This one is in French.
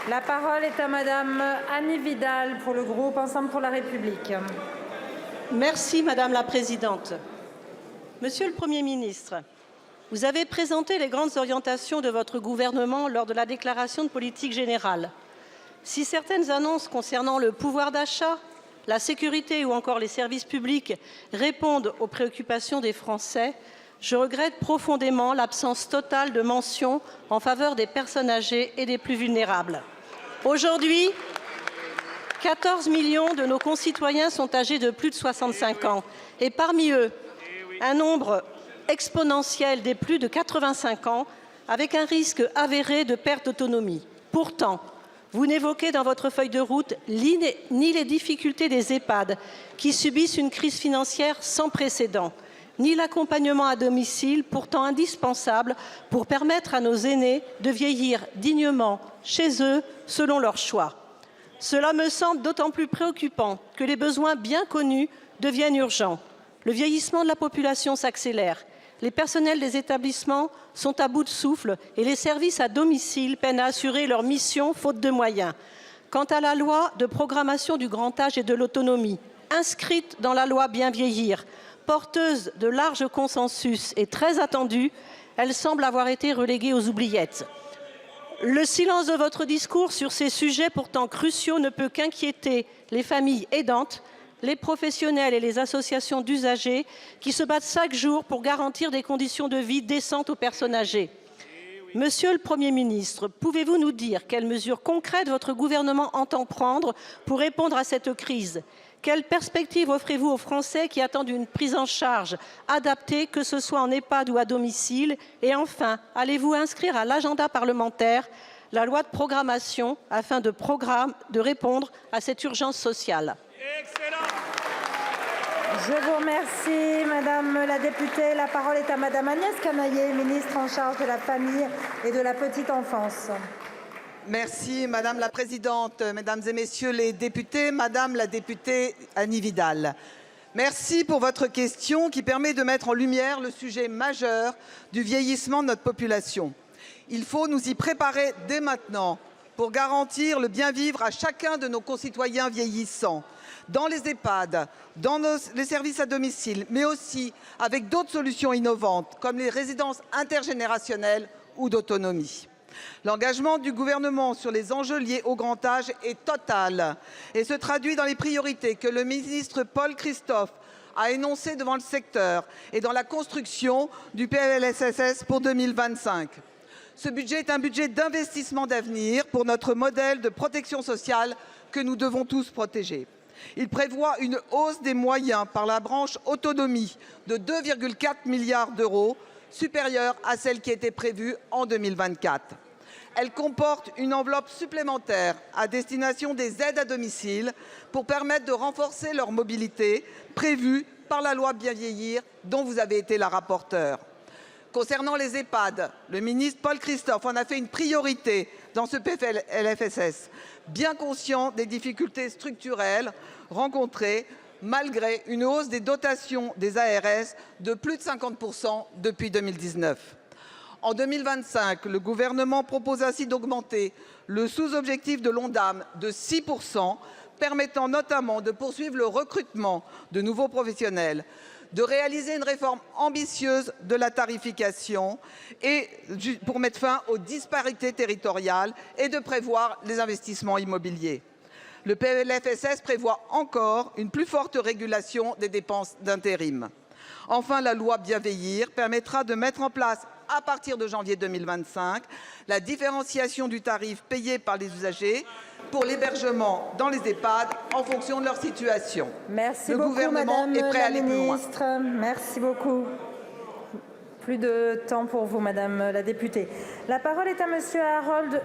La parole est à Madame Annie Vidal pour le groupe Ensemble pour la République. Merci Madame la Présidente. Monsieur le Premier ministre, vous avez présenté les grandes orientations de votre gouvernement lors de la déclaration de politique générale. Si certaines annonces concernant le pouvoir d'achat, la sécurité ou encore les services publics répondent aux préoccupations des Français, je regrette profondément l'absence totale de mention en faveur des personnes âgées et des plus vulnérables. Aujourd'hui, 14 millions de nos concitoyens sont âgés de plus de 65 ans et parmi eux, un nombre exponentiel des plus de 85 ans avec un risque avéré de perte d'autonomie. Pourtant, vous n'évoquez dans votre feuille de route ni les difficultés des EHPAD qui subissent une crise financière sans précédent, ni l'accompagnement à domicile, pourtant indispensable pour permettre à nos aînés de vieillir dignement chez eux selon leur choix. Cela me semble d'autant plus préoccupant que les besoins bien connus deviennent urgents. Le vieillissement de la population s'accélère. Les personnels des établissements sont à bout de souffle et les services à domicile peinent à assurer leur mission faute de moyens. Quant à la loi de programmation du grand âge et de l'autonomie, inscrite dans la loi Bien vieillir, porteuse de larges consensus et très attendue, elle semble avoir été reléguée aux oubliettes. Le silence de votre discours sur ces sujets pourtant cruciaux ne peut qu'inquiéter les familles aidantes, les professionnels et les associations d'usagers qui se battent chaque jour pour garantir des conditions de vie décentes aux personnes âgées. Monsieur le Premier ministre, pouvez-vous nous dire quelles mesures concrètes votre gouvernement entend prendre pour répondre à cette crise ? Quelles perspectives offrez-vous aux Français qui attendent une prise en charge adaptée, que ce soit en EHPAD ou à domicile? Et enfin, allez-vous inscrire à l'agenda parlementaire la loi de programmation afin de répondre à cette urgence sociale? Excellent. Je vous remercie, Madame la députée. La parole est à Madame Agnès Canayer, ministre en charge de la Famille et de la Petite Enfance. Merci Madame la Présidente, Mesdames et Messieurs les députés, Madame la députée Annie Vidal. Merci pour votre question qui permet de mettre en lumière le sujet majeur du vieillissement de notre population. Il faut nous y préparer dès maintenant pour garantir le bien-vivre à chacun de nos concitoyens vieillissants, dans les EHPAD, dans les services à domicile, mais aussi avec d'autres solutions innovantes comme les résidences intergénérationnelles ou d'autonomie. L'engagement du gouvernement sur les enjeux liés au grand âge est total et se traduit dans les priorités que le ministre Paul Christophe a énoncées devant le secteur et dans la construction du PLFSS pour 2025. Ce budget est un budget d'investissement d'avenir pour notre modèle de protection sociale que nous devons tous protéger. Il prévoit une hausse des moyens par la branche autonomie de 2,4 milliards d'euros, supérieure à celle qui était prévue en 2024. Elle comporte une enveloppe supplémentaire à destination des aides à domicile pour permettre de renforcer leur mobilité, prévue par la loi Bien vieillir, dont vous avez été la rapporteure. Concernant les EHPAD, le ministre Paul Christophe en a fait une priorité dans ce PLFSS, bien conscient des difficultés structurelles rencontrées malgré une hausse des dotations des ARS de plus de 50% depuis 2019. En 2025, le gouvernement propose ainsi d'augmenter le sous-objectif de l'Ondam de 6%, permettant notamment de poursuivre le recrutement de nouveaux professionnels, de réaliser une réforme ambitieuse de la tarification et pour mettre fin aux disparités territoriales et de prévoir les investissements immobiliers. Le PLFSS prévoit encore une plus forte régulation des dépenses d'intérim. Enfin, la loi Bien vieillir permettra de mettre en place, à partir de janvier 2025, la différenciation du tarif payé par les usagers pour l'hébergement dans les EHPAD en fonction de leur situation. Merci le beaucoup, gouvernement Madame est prêt à aller la plus loin. ministre. Merci beaucoup. Plus de temps pour vous, Madame la députée. La parole est à Monsieur Harold